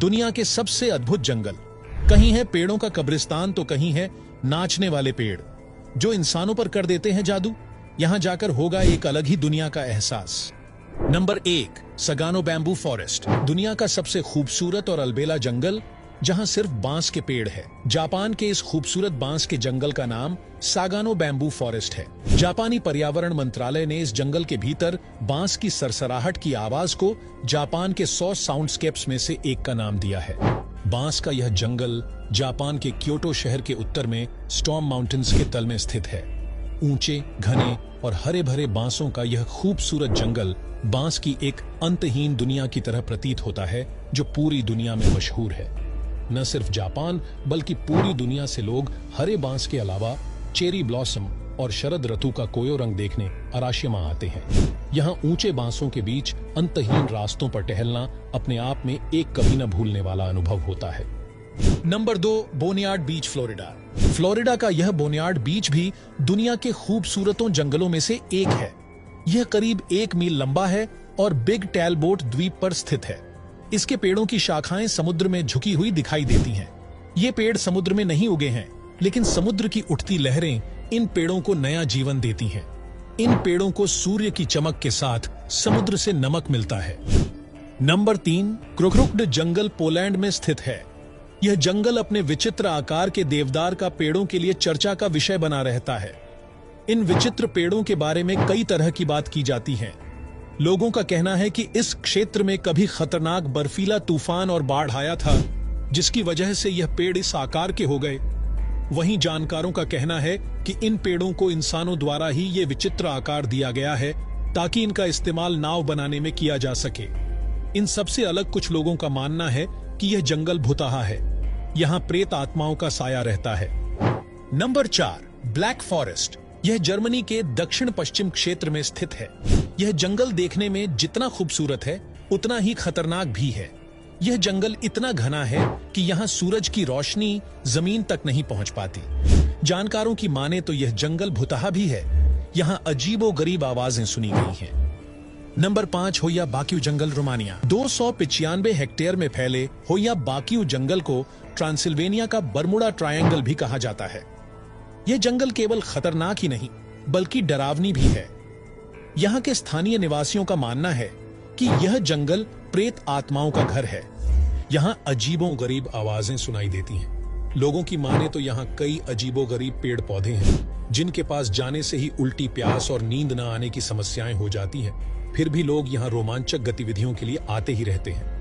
दुनिया के सबसे अद्भुत जंगल। कहीं है पेड़ों का कब्रिस्तान तो कहीं है नाचने वाले पेड़ जो इंसानों पर कर देते हैं जादू। यहां जाकर होगा एक अलग ही दुनिया का एहसास। Number 1, Sagano bamboo forest. दुनिया का सबसे खूबसूरत और अलबेला जंगल जहां सिर्फ बांस के पेड़ है। जापान के इस खूबसूरत बांस के जंगल का नाम सागानो बैम्बू फॉरेस्ट है। जापानी पर्यावरण मंत्रालय ने इस जंगल के भीतर बांस की सरसराहट की आवाज को जापान के 100 साउंडस्केप्स में से एक का नाम दिया है। बांस का यह जंगल जापान के क्योटो शहर के उत्तर में स्टॉर्म माउंटेन्स के तल में स्थित है। ऊंचे, घने और हरे भरे बांसों का यह खूबसूरत जंगल बांस की एक अंतहीन दुनिया की तरह प्रतीत होता है जो पूरी दुनिया में मशहूर है। न सिर्फ जापान बल्कि पूरी दुनिया से लोग हरे बांस के अलावा चेरी ब्लॉसम और शरद ऋतु का कोयो रंग देखने अराशियामा आते हैं। यहाँ ऊंचे बांसों के बीच अंतहीन रास्तों पर टहलना अपने आप में एक कभी न भूलने वाला अनुभव होता है। नंबर 2, बोनयार्ड बीच, फ्लोरिडा। फ्लोरिडा का यह बोनयार्ड बीच भी दुनिया के खूबसूरतों जंगलों में से एक है। यह करीब 1 मील लंबा है और बिग टैलबोट द्वीप पर स्थित है। इसके पेड़ों की शाखाएं समुद्र में झुकी हुई दिखाई देती हैं। ये पेड़ समुद्र में नहीं उगे हैं, लेकिन समुद्र की उठती लहरें इन पेड़ों को नया जीवन देती हैं। इन पेड़ों को सूर्य की चमक के साथ समुद्र से नमक मिलता है। नंबर 3, क्रोक्रुक्ड जंगल, पोलैंड में स्थित है। यह जंगल अपने विचित्र आकार के देवदार का पेड़ों के लिए चर्चा का विषय बना रहता है। इन विचित्र पेड़ों के बारे में कई तरह की बात की जाती है। लोगों का कहना है कि इस क्षेत्र में कभी खतरनाक बर्फीला तूफान और बाढ़ आया था, जिसकी वजह से यह पेड़ इस आकार के हो गए। वहीं जानकारों का कहना है कि इन पेड़ों को इंसानों द्वारा ही ये विचित्र आकार दिया गया है ताकि इनका इस्तेमाल नाव बनाने में किया जा सके। इन सबसे अलग कुछ लोगों का मानना है कि यह जंगल भुतहा है। यहाँ प्रेत आत्माओं का साया रहता है। Number 4, black forest. यह जर्मनी के दक्षिण पश्चिम क्षेत्र में स्थित है। यह जंगल देखने में जितना खूबसूरत है उतना ही खतरनाक भी है। यह जंगल इतना घना है कि यहाँ सूरज की रोशनी जमीन तक नहीं पहुंच पाती। जानकारों की माने तो यह जंगल भुतहा भी है। यहाँ अजीबोगरीब आवाजें सुनी गई हैं। नंबर 5, होया बाक्यू जंगल, रोमानिया। 295 हेक्टेयर में फैले होया बाक्यू जंगल को ट्रांसिल्वेनिया का बर्मुडा ट्रायंगल भी कहा जाता है। यह जंगल केवल खतरनाक ही नहीं बल्कि डरावनी भी है। यहाँ के स्थानीय निवासियों का मानना है कि यह जंगल प्रेत आत्माओं का घर है। यहाँ अजीबोगरीब आवाजें सुनाई देती हैं। लोगों की माने तो यहाँ कई अजीबोगरीब पेड़ पौधे हैं जिनके पास जाने से ही उल्टी प्यास और नींद न आने की समस्याएं हो जाती हैं। फिर भी लोग यहाँ रोमांचक गतिविधियों के लिए आते ही रहते हैं।